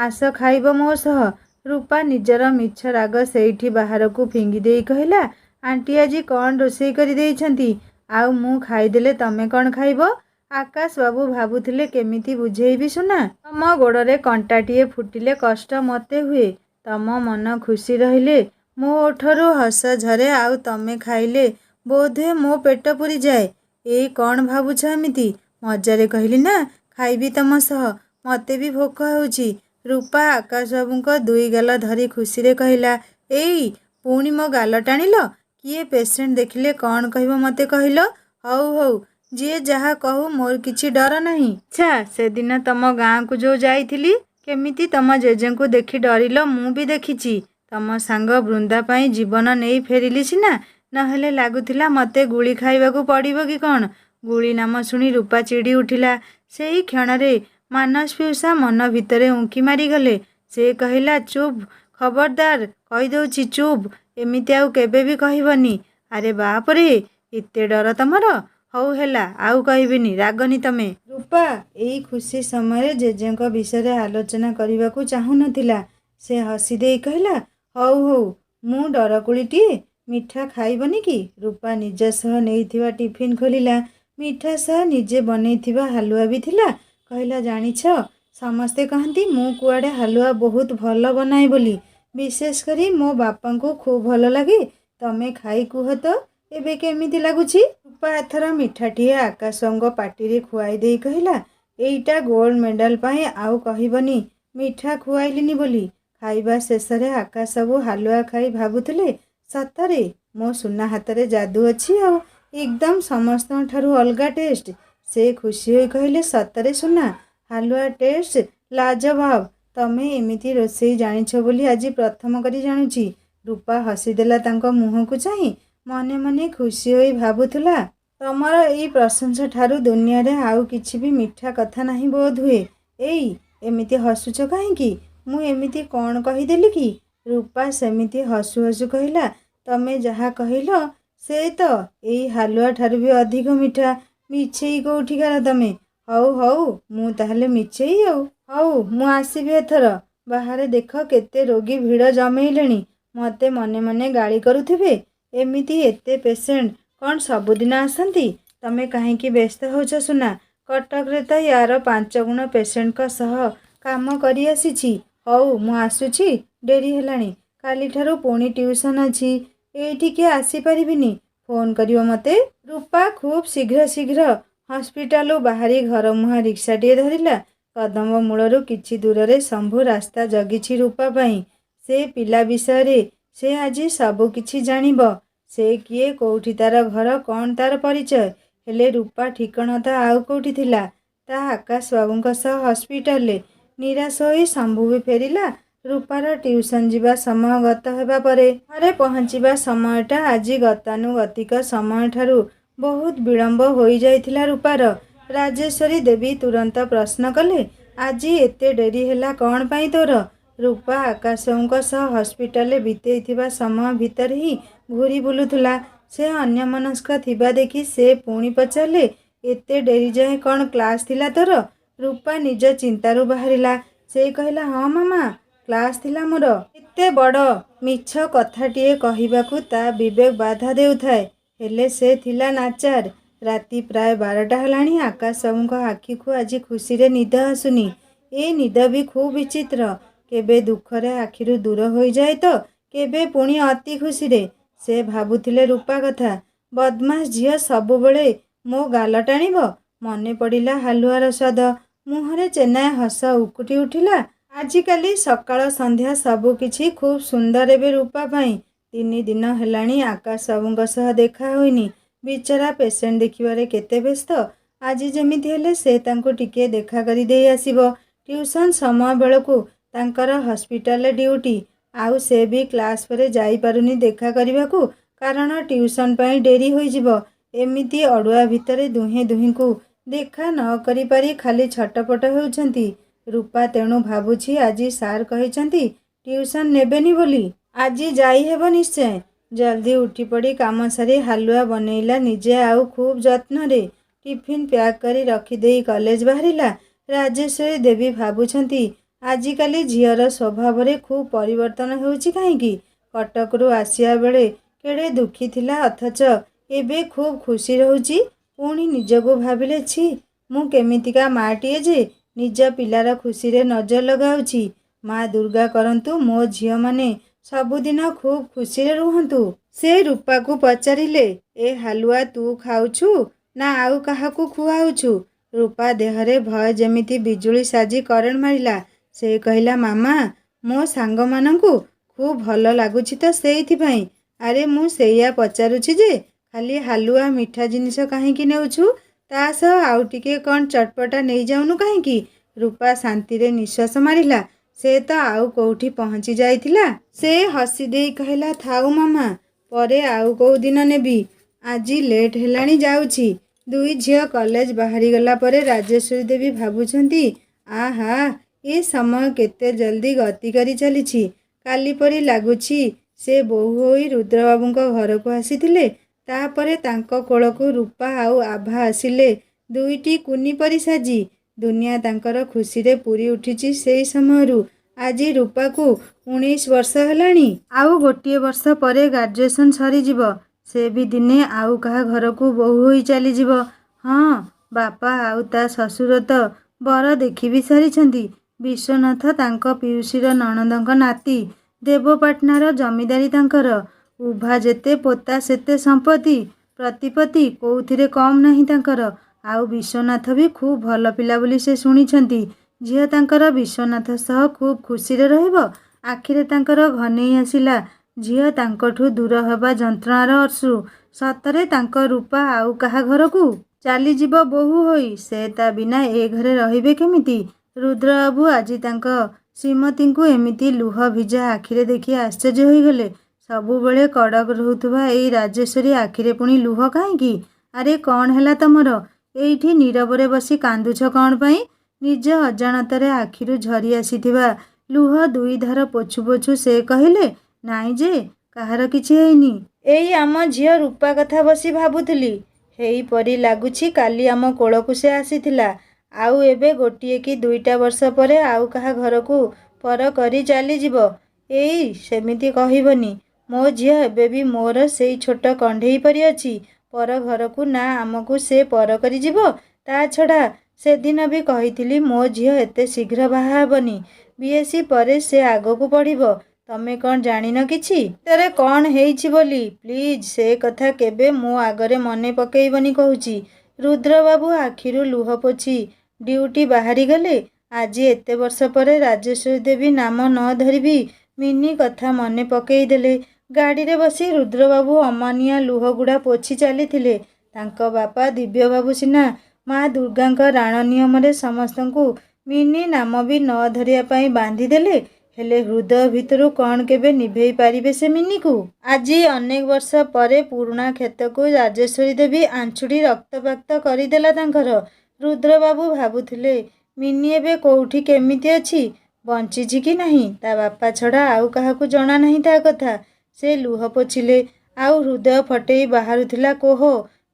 ଆସ ଖାଇବ ମୋ ସହ। ରୂପା ନିଜର ମିଛ ରାଗ ସେଇଠି ବାହାରକୁ ଫିଙ୍ଗି ଦେଇ କହିଲା, ଆଣ୍ଟି ଆଜି କ'ଣ ରୋଷେଇ କରି ଦେଇଛନ୍ତି? ଆଉ ମୁଁ ଖାଇଦେଲେ ତମେ କ'ଣ ଖାଇବ? ଆକାଶବାବୁ ଭାବୁଥିଲେ କେମିତି ବୁଝେଇବି ସୁନା। ତମ ଗୋଡ଼ରେ କଣ୍ଟାଟିଏ ଫୁଟିଲେ କଷ୍ଟ ମୋତେ ହୁଏ। ତମ ମନ ଖୁସି ରହିଲେ ମୋ ଓଠରୁ ହସ ଝରେ ଆଉ ତମେ ଖାଇଲେ ବୋଧହୁଏ ମୋ ପେଟ ପୁରିଯାଏ। ଏଇ କ'ଣ ଭାବୁଛ ଏମିତି? ମଜାରେ କହିଲି ନା, ଖାଇବି ତମ ସହ। ମୋତେ ବି ଭୋକ ହେଉଛି। ରୂପା ଆକାଶବାବୁଙ୍କ ଦୁଇ ଗାଲ ଧରି ଖୁସିରେ କହିଲା। ଏଇ ପୁଣି ମୋ ଗାଲ ଟାଣିଲ? କିଏ ପେସେଣ୍ଟ ଦେଖିଲେ କ'ଣ କହିବ ମୋତେ କହିଲ? ହଉ ହଉ, ଯିଏ ଯାହା କହୁ, ମୋର କିଛି ଡର ନାହିଁ। ଆଚ୍ଛା, ସେଦିନ ତମ ଗାଁକୁ ଯୋଉ ଯାଇଥିଲି, କେମିତି ତମ ଜେଜେଙ୍କୁ ଦେଖି ଡରିଲ ମୁଁ ବି ଦେଖିଛି। ତମ ସାଙ୍ଗ ବୃନ୍ଦା ପାଇଁ ଜୀବନ ନେଇ ଫେରିଲି ସିନା, ନହେଲେ ଲାଗୁଥିଲା ମୋତେ ଗୁଳି ଖାଇବାକୁ ପଡ଼ିବ କି କ'ଣ। ଗୁଳି ନାମ ଶୁଣି ରୂପା ଚିଡ଼ି ଉଠିଲା। ସେଇ କ୍ଷଣରେ ମାନସ ପିଉସା ମନ ଭିତରେ ଉଙ୍କି ମାରିଗଲେ। ସେ କହିଲା, ଚୁପ୍, ଖବରଦାର କହିଦେଉଛି, ଚୁପ୍, ଏମିତି ଆଉ କେବେ ବି କହିବନି। ଆରେ ବାପରେ, ଏତେ ଡର ତମର? ହଉ ହେଲା, ଆଉ କହିବିନି, ରାଗନି ତମେ। ରୂପା ଏଇ ଖୁସି ସମୟରେ ଜେଜେଙ୍କ ବିଷୟରେ ଆଲୋଚନା କରିବାକୁ ଚାହୁଁନଥିଲା। ସେ ହସି ଦେଇ କହିଲା, ହଉ ହଉ, ମୁଁ ଡରକୁଳିଟିଏ, ମିଠା ଖାଇବନି କି? ରୂପା ନିଜ ସହ ନେଇଥିବା ଟିଫିନ୍ ଖୋଲିଲା। ମିଠା ସହ ନିଜେ ବନେଇଥିବା ହାଲୁଆ ବି ଥିଲା। କହିଲା, ଜାଣିଛ, ସମସ୍ତେ କହନ୍ତି ମୁଁ କୁଆଡ଼େ ହାଲୁଆ ବହୁତ ଭଲ ବନାଏ ବୋଲି। ବିଶେଷ କରି ମୋ ବାପାଙ୍କୁ ଖୁବ୍ ଭଲ ଲାଗେ। ତମେ ଖାଇ କୁହ ତ ଏବେ କେମିତି ଲାଗୁଛି? ରୂପା ଏଥର ମିଠାଟିଏ ଆକାଶଙ୍କ ପାଟିରେ ଖୁଆଇ ଦେଇ କହିଲା, ଏଇଟା ଗୋଲ୍ଡ ମେଡାଲ ପାଇଁ ଆଉ କହିବନି ମିଠା ଖୁଆଇଲିନି ବୋଲି। ଖାଇବା ଶେଷରେ ଆକାଶବାବୁ ହାଲୁଆ ଖାଇ ଭାବୁଥିଲେ, ସତରେ ମୋ ସୁନା ହାତରେ ଯାଦୁ ଅଛି ଆଉ ଏକଦମ ସମସ୍ତଙ୍କ ଠାରୁ ଅଲଗା ଟେଷ୍ଟ। ସେ ଖୁସି ହୋଇ କହିଲେ, ସତରେ ସୁନା, ହାଲୁଆ ଟେଷ୍ଟ ଲାଜବାବ। ତମେ ଏମିତି ରୋଷେଇ ଜାଣିଛ ବୋଲି ଆଜି ପ୍ରଥମ କରି ଜାଣୁଛି। ରୂପା ହସିଦେଲା ତାଙ୍କ ମୁହଁକୁ ଚାହିଁ। ମନେ ମନେ ଖୁସି ହୋଇ ଭାବୁଥିଲା, ତମର ଏଇ ପ୍ରଶଂସା ଠାରୁ ଦୁନିଆରେ ଆଉ କିଛି ବି ମିଠା କଥା ନାହିଁ ବୋଧହୁଏ। ଏଇ ଏମିତି ହସୁଛ କାହିଁକି? ମୁଁ ଏମିତି କ'ଣ କହିଦେଲି କି? ରୂପା ସେମିତି ହସୁ ହସୁ କହିଲା, ତମେ ଯାହା କହିଲ ସେ ତ ଏଇ ହାଲୁଆ ଠାରୁ ବି ଅଧିକ ମିଠା। ମିଛେଇ କୋଉଠିକାର ତମେ? ହଉ ହଉ, ମୁଁ ତାହେଲେ ମିଛେଇ ଆଉ। ହଉ, ମୁଁ ଆସିବି ଏଥର। ବାହାରେ ଦେଖ କେତେ ରୋଗୀ ଭିଡ଼ ଜମେଇଲେଣି। ମୋତେ ମନେ ମନେ ଗାଳି କରୁଥିବେ। ଏମିତି ଏତେ ପେସେଣ୍ଟ କ'ଣ ସବୁଦିନ ଆସନ୍ତି? ତମେ କାହିଁକି ବ୍ୟସ୍ତ ହେଉଛ ସୁନା? କଟକରେ ତ ୟାର 5 ଗୁଣ ପେସେଣ୍ଟଙ୍କ ସହ କାମ କରି ଆସିଛି। ହଉ, ମୁଁ ଆସୁଛି, ଡେରି ହେଲାଣି। କାଲିଠାରୁ ପୁଣି ଟ୍ୟୁସନ୍ ଅଛି। ଏଇଠିକି ଆସିପାରିବିନି, ଫୋନ୍ କରିବ ମୋତେ। ରୂପା ଖୁବ୍ ଶୀଘ୍ର ଶୀଘ୍ର ହସ୍ପିଟାଲରୁ ବାହାରି ଘରମୁହାଁ ରିକ୍ସାଟିଏ ଧରିଲା। କଦମ୍ବ ମୂଳରୁ କିଛି ଦୂରରେ ଶମ୍ଭୁ ରାସ୍ତା ଜଗିଛି ରୂପା ପାଇଁ। ସେ ପିଲା ବିଷୟରେ ସେ ଆଜି ସବୁ କିଛି ଜାଣିବ। ସେ କିଏ, କୋଉଠି ତାର ଘର, କ'ଣ ତାର ପରିଚୟ। ହେଲେ ରୂପା ଠିକଣା ତ ଆଉ କୋଉଠି ଥିଲା, ତା ଆକାଶବାବୁଙ୍କ ସହ ହସ୍ପିଟାଲରେ। ନିରାଶ ହୋଇ ଶମ୍ଭୁ ବି ଫେରିଲା। ରୂପାର ଟ୍ୟୁସନ୍ ଯିବା ସମୟ ଗତ ହେବା ପରେ ଘରେ ପହଞ୍ଚିବା ସମୟଟା ଆଜି ଗତାନୁଗତିକ ସମୟଠାରୁ ବହୁତ ବିଳମ୍ବ ହୋଇଯାଇଥିଲା ରୂପାର। ରାଜେଶ୍ୱରୀ ଦେବୀ ତୁରନ୍ତ ପ୍ରଶ୍ନ କଲେ, ଆଜି ଏତେ ଡେରି ହେଲା କ'ଣ ପାଇଁ ତୋର? ରୂପା ଆକାଶବାବୁଙ୍କ ସହ ହସ୍ପିଟାଲରେ ବିତେଇଥିବା ସମୟ ଭିତରେ ହିଁ ଘୂରି ବୁଲୁଥିଲା। ସେ ଅନ୍ୟମନସ୍କ ଥିବା ଦେଖି ସେ ପୁଣି ପଚାରିଲେ, ଏତେ ଡେରି ଯାଏଁ କ'ଣ କ୍ଲାସ୍ ଥିଲା ତୋର? ରୂପା ନିଜ ଚିନ୍ତାରୁ ବାହାରିଲା। ସେ କହିଲା, ହଁ ମାମା, କ୍ଲାସ୍ ଥିଲା ମୋର। ଏତେ ବଡ଼ ମିଛ କଥାଟିଏ କହିବାକୁ ତା ବିବେକ ବାଧା ଦେଉଥାଏ। ହେଲେ ସେ ଥିଲା ନାଚାର। ରାତି ପ୍ରାୟ 12ଟା ହେଲାଣି। ଆକାଶବାବୁଙ୍କ ଆଖିକୁ ଆଜି ଖୁସିରେ ନିଦ ଆସୁନି। ଏ ନିଦ ବି ଖୁବ୍ ବିଚିତ୍ର। କେବେ ଦୁଃଖରେ ଆଖିରୁ ଦୂର ହୋଇଯାଏ ତ କେବେ ପୁଣି ଅତି ଖୁସିରେ। ସେ ଭାବୁଥିଲେ ରୂପା କଥା। ବଦମାସ ଝିଅ ସବୁବେଳେ ମୋ ଗାଲ ଟାଣିବ। ମନେ ପଡ଼ିଲା ହାଲୁଆର ସ୍ୱାଦ। ମୁହଁରେ ଚେନାଏ ହସ ଉକୁଟି ଉଠିଲା। ଆଜିକାଲି ସକାଳ ସନ୍ଧ୍ୟା ସବୁକିଛି ଖୁବ୍ ସୁନ୍ଦର ଏବେ ରୂପା ପାଇଁ। 3 ଦିନ ହେଲାଣି ଆକାଶବାବୁଙ୍କ ସହ ଦେଖା ହୋଇନି। ବିଚରା ପେସେଣ୍ଟ ଦେଖିବାରେ କେତେ ବ୍ୟସ୍ତ। ଆଜି ଯେମିତି ହେଲେ ସେ ତାଙ୍କୁ ଟିକିଏ ଦେଖା କରି ଦେଇ ଆସିବ। ଟ୍ୟୁସନ୍ ସମୟ ବେଳକୁ ତାଙ୍କର ହସ୍ପିଟାଲରେ ଡ୍ୟୁଟି। ଆଉ ସେ ବି କ୍ଲାସ୍ ପରେ ଯାଇପାରୁନି ଦେଖା କରିବାକୁ, କାରଣ ଟ୍ୟୁସନ୍ ପାଇଁ ଡେରି ହୋଇଯିବ। ଏମିତି ଅଡ଼ୁଆ ଭିତରେ ଦୁହେଁ ଦୁହିଁଙ୍କୁ ଦେଖା ନ କରିପାରି ଖାଲି ଛଟପଟ ହେଉଛନ୍ତି। ରୂପା ତେଣୁ ଭାବୁଛି ଆଜି ସାର୍ କହିଛନ୍ତି ଟ୍ୟୁସନ୍ ନେବେନି ବୋଲି। ଆଜି ଯାଇ ହେବ ନିଶ୍ଚୟ। ଜଲ୍ଦି ଉଠିପଡ଼ି କାମ ସାରି ହାଲୁଆ ବନେଇଲା ନିଜେ ଆଉ ଖୁବ୍ ଯତ୍ନରେ। ଟିଫିନ୍ ପ୍ୟାକ୍ କରି ରଖିଦେଇ କଲେଜ ବାହାରିଲା। ରାଜେଶ୍ୱରୀ ଦେବୀ ଭାବୁଛନ୍ତି, ଆଜିକାଲି ଝିଅର ସ୍ୱଭାବରେ ଖୁବ୍ ପରିବର୍ତ୍ତନ ହେଉଛି କାହିଁକି? କଟକରୁ ଆସିବା ବେଳେ କେଡ଼େ ଦୁଃଖୀ ଥିଲା, ଅଥଚ ଏବେ ଖୁବ୍ ଖୁସି ରହୁଛି। ପୁଣି ନିଜକୁ ଭାବିଲେ, ଛି, ମୁଁ କେମିତିକା ମାଆଟିଏ ଯେ ନିଜ ପିଲାର ଖୁସିରେ ନଜର ଲଗାଉଛି। ମା ଦୁର୍ଗା କରନ୍ତୁ ମୋ ଝିଅମାନେ ସବୁଦିନ ଖୁବ୍ ଖୁସିରେ ରୁହନ୍ତୁ। ସେ ରୂପାକୁ ପଚାରିଲେ, ଏ ହାଲୁଆ ତୁ ଖାଉଛୁ ନା ଆଉ କାହାକୁ ଖୁଆଉଛୁ? ରୂପା ଦେହରେ ଭୟ ଯେମିତି ବିଜୁଳି ସାଜି କରେଣ୍ଟ ମାରିଲା। ସେ କହିଲା, ମାମା, ମୋ ସାଙ୍ଗମାନଙ୍କୁ ଖୁବ୍ ଭଲ ଲାଗୁଛି ତ ସେଇଥିପାଇଁ। ଆରେ ମୁଁ ସେଇଆ ପଚାରୁଛି ଯେ ଖାଲି ହାଲୁଆ ମିଠା ଜିନିଷ କାହିଁକି ନେଉଛୁ? ତା ସହ ଆଉ ଟିକେ କ'ଣ ଚଟପଟା ନେଇଯାଉନୁ କାହିଁକି? ରୂପା ଶାନ୍ତିରେ ନିଶ୍ୱାସ ମାରିଲା। ସେ ତ ଆଉ କୋଉଠି ପହଞ୍ଚି ଯାଇଥିଲା। ସେ ହସି ଦେଇ କହିଲା, ଥାଉ ମାମା, ପରେ ଆଉ କୋଉ ଦିନ ନେବି। ଆଜି ଲେଟ୍ ହେଲାଣି, ଯାଉଛି। ଦୁଇ ଝିଅ କଲେଜ ବାହାରିଗଲା ପରେ ରାଜେଶ୍ୱରୀ ଦେବୀ ଭାବୁଛନ୍ତି, ଆହା, ଏ ସମୟ କେତେ ଜଲ୍ଦି ଗତି କରି ଚାଲିଛି। କାଲି ପରି ଲାଗୁଛି ସେ ବୋହୂ ହୋଇ ରୁଦ୍ରବାବୁଙ୍କ ଘରକୁ ଆସିଥିଲେ। ତାପରେ ତାଙ୍କ କୋଳକୁ ରୂପା ଆଉ ଆଭା ଆସିଲେ, ଦୁଇଟି କୁନି ପରି ସାଜି। ଦୁନିଆ ତାଙ୍କର ଖୁସିରେ ପୂରି ଉଠିଛି ସେଇ ସମୟରୁ। ଆଜି ରୂପାକୁ 19 ବର୍ଷ ହେଲାଣି। ଆଉ ଗୋଟିଏ ବର୍ଷ ପରେ ଗ୍ରାଜୁଏସନ୍ ସରିଯିବ। ସେ ବି ଦିନେ ଆଉ କାହା ଘରକୁ ବୋହୂ ହୋଇ ଚାଲିଯିବ। ହଁ, ବାପା ଆଉ ତା ଶ୍ୱଶୁର ତ ବର ଦେଖି ବି ସାରିଛନ୍ତି। ବିଶ୍ୱନାଥ ତାଙ୍କ ପିଉସୀର ନଣନ୍ଦଙ୍କ ନାତି। ଦେବପାଟଣାର ଜମିଦାରୀ ତାଙ୍କର। ଉଭା ଯେତେ ପୋତା ସେତେ ସମ୍ପତ୍ତି। ପ୍ରତିପତ୍ତି କୋଉଥିରେ କମ୍ ନାହିଁ ତାଙ୍କର। ଆଉ ବିଶ୍ୱନାଥ ବି ଖୁବ୍ ଭଲ ପିଲା ବୋଲି ସେ ଶୁଣିଛନ୍ତି। ଝିଅ ତାଙ୍କର ବିଶ୍ୱନାଥ ସହ ଖୁବ୍ ଖୁସିରେ ରହିବ। ଆଖିରେ ତାଙ୍କର ଘନେଇ ଆସିଲା ଝିଅ ତାଙ୍କଠୁ ଦୂର ହେବା ଯନ୍ତ୍ରଣାର ଅଶ୍ରୁ। ସତରେ ତାଙ୍କ ରୂପା ଆଉ କାହା ଘରକୁ ଚାଲିଯିବ ବୋହୂ ହୋଇ। ସେ ତା ବିନା ଏ ଘରେ ରହିବେ କେମିତି? ରୁଦ୍ରବାବୁ ଆଜି ତାଙ୍କ ଶ୍ରୀମତୀଙ୍କୁ ଏମିତି ଲୁହ ଭିଜା ଆଖିରେ ଦେଖି ଆଶ୍ଚର୍ଯ୍ୟ ହୋଇଗଲେ। ସବୁବେଳେ କଡ଼କ ରହୁଥିବା ଏଇ ରାଜେଶ୍ୱରୀ ଆଖିରେ ପୁଣି ଲୁହ କାହିଁକି? ଆରେ କ'ଣ ହେଲା ତମର? ଏଇଠି ନୀରବରେ ବସି କାନ୍ଦୁଛ କ'ଣ ପାଇଁ? ନିଜ ଅଜାଣତରେ ଆଖିରୁ ଝରି ଆସିଥିବା ଲୁହ ଦୁଇ ଧାର ପୋଛୁ ପୋଛୁ ସେ କହିଲେ, ନାଇଁ ଯେ, କାହାର କିଛି ହେଇନି। ଏଇ ଆମ ଝିଅ ରୂପା କଥା ବସି ଭାବୁଥିଲି। ହେଇପରି ଲାଗୁଛି କାଲି ଆମ କୋଳକୁ ସେ ଆସିଥିଲା। ଆଉ ଏବେ ଗୋଟିଏ କି ଦୁଇଟା ବର୍ଷ ପରେ ଆଉ କାହା ଘରକୁ ପର କରି ଚାଲିଯିବ। ଏଇ ସେମିତି କହିବନି। ମୋ ଝିଅ ଏବେ ବି ମୋର ସେଇ ଛୋଟ କଣ୍ଢେଇ ପରି ଅଛି। ପର ଘରକୁ ନା ଆମକୁ ସେ ପର କରିଯିବ। ତା ଛଡ଼ା ସେଦିନ ବି କହିଥିଲି ମୋ ଝିଅ ଏତେ ଶୀଘ୍ର ବାହା ହେବନି। ବିଏସ୍ସି ପରେ ସେ ଆଗକୁ ପଢ଼ିବ। ତମେ କ'ଣ ଜାଣିନ କିଛି? ତେରେ କ'ଣ ହେଇଛି ବୋଲି? ପ୍ଲିଜ୍ ସେ କଥା କେବେ ମୋ ଆଗରେ ମନେ ପକେଇବନି କହୁଛି। ରୁଦ୍ରବାବୁ ଆଖିରୁ ଲୁହ ପୋଛି ଡ୍ୟୁଟି ବାହାରିଗଲେ। ଆଜି ଏତେ ବର୍ଷ ପରେ ରାଜେଶ୍ୱରୀ ଦେବୀ ନାମ ନ ଧରିବି ମିନି କଥା ମନେ ପକେଇ ଦେଲେ। ଗାଡ଼ିରେ ବସି ରୁଦ୍ରବାବୁ ଅମାନିଆ ଲୁହଗୁଡ଼ା ପୋଛି ଚାଲିଥିଲେ। ତାଙ୍କ ବାପା ଦିବ୍ୟବାବୁ ସିନା ମା ଦୁର୍ଗାଙ୍କ ରାଣ ନିୟମରେ ସମସ୍ତଙ୍କୁ ମିନି ନାମ ବି ନ ଧରିବା ପାଇଁ ବାନ୍ଧିଦେଲେ, ହେଲେ ହୃଦୟ ଭିତରୁ କ'ଣ କେବେ ନିଭେଇ ପାରିବେ ସେ ମିନିକୁ? ଆଜି ଅନେକ ବର୍ଷ ପରେ ପୁରୁଣା କ୍ଷତକୁ ରାଜେଶ୍ୱରୀ ଦେବୀ ଆଞ୍ଚୁଡ଼ି ରକ୍ତପାତ କରିଦେଲା ତାଙ୍କର। ରୁଦ୍ରବାବୁ ଭାବୁଥିଲେ, ମିନି ଏବେ କୋଉଠି କେମିତି ଅଛି, ବଞ୍ଚିଛି କି ନାହିଁ, ତା ବାପା ଛଡ଼ା ଆଉ କାହାକୁ ଜଣା ନାହିଁ ତା କଥା। ସେ ଲୁହ ପୋଛିଲେ। ଆଉ ହୃଦୟ ଫଟେଇ ବାହାରୁଥିଲା କୋହ।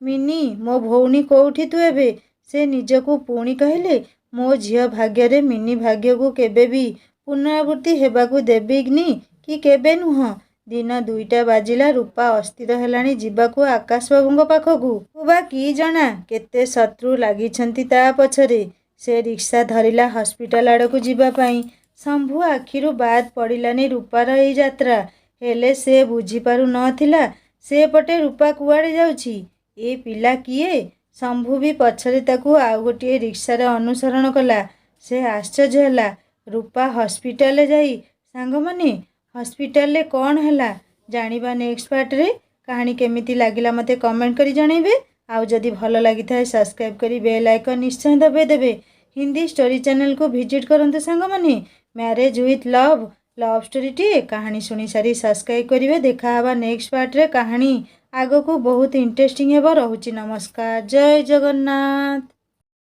ମିନି, ମୋ ଭଉଣୀ କୋଉଠି ତୁ ଏବେ? ସେ ନିଜକୁ ପୁଣି କହିଲେ, ମୋ ଝିଅ ଭାଗ୍ୟରେ ମିନି ଭାଗ୍ୟକୁ କେବେ ବି ପୁନରାବୃତ୍ତି ହେବାକୁ ଦେବିନି କି କେବେ ନୁହଁ। ଦିନ 2ଟା ବାଜିଲା। ରୂପା ଅସ୍ଥିର ହେଲାଣି ଯିବାକୁ ଆକାଶବାବୁଙ୍କ ପାଖକୁ। ବା କି ଜଣା କେତେ ଶତ୍ରୁ ଲାଗିଛନ୍ତି ତା ପଛରେ। ସେ ରିକ୍ସା ଧରିଲା ହସ୍ପିଟାଲ ଆଡ଼କୁ ଯିବା ପାଇଁ। ଶମ୍ଭୁ ଆଖିରୁ ବାଦ୍ ପଡ଼ିଲାନି ରୂପାର ଏଇ ଯାତ୍ରା। ହେଲେ ସେ ବୁଝିପାରୁ ନ ଥିଲା ସେପଟେ ରୂପା କୁଆଡ଼େ ଯାଉଛି। ଏ ପିଲା କିଏ? ଶମ୍ଭୁ ବି ପଛରେ ତାକୁ ଆଉ ଗୋଟିଏ ରିକ୍ସାରେ ଅନୁସରଣ କଲା। ସେ ଆଶ୍ଚର୍ଯ୍ୟ ହେଲା। ରୂପା ହସ୍ପିଟାଲରେ ଯାଇ ସାଙ୍ଗମାନେ? ହସ୍ପିଟାଲରେ କ'ଣ ହେଲା ଜାଣିବା ନେକ୍ସଟ ପାର୍ଟରେ। କାହାଣୀ କେମିତି ଲାଗିଲା ମୋତେ କମେଣ୍ଟ କରି ଜଣାଇବେ। ଆଉ ଯଦି ଭଲ ଲାଗିଥାଏ ସବସ୍କ୍ରାଇବ୍ କରି ବେଲ୍ ଆଇକନ୍ ନିଶ୍ଚୟ ଦବାଇ ଦେବେ। ହିନ୍ଦୀ ଷ୍ଟୋରି ଚ୍ୟାନେଲକୁ ଭିଜିଟ୍ କରନ୍ତୁ ସାଙ୍ଗମାନେ। ମ୍ୟାରେଜ୍ ୱିଥ୍ ଲଭ୍, ଲଭ୍ ଷ୍ଟୋରିଟିଏ କାହାଣୀ ଶୁଣି ସାରି ସବସ୍କ୍ରାଇବ୍ କରିବେ। ଦେଖା ହେବା ନେକ୍ସଟ ପାର୍ଟରେ। କାହାଣୀ ଆଗକୁ ବହୁତ ଇଣ୍ଟରେଷ୍ଟିଂ ହେବ। ରହୁଛି, ନମସ୍କାର, ଜୟ ଜଗନ୍ନାଥ।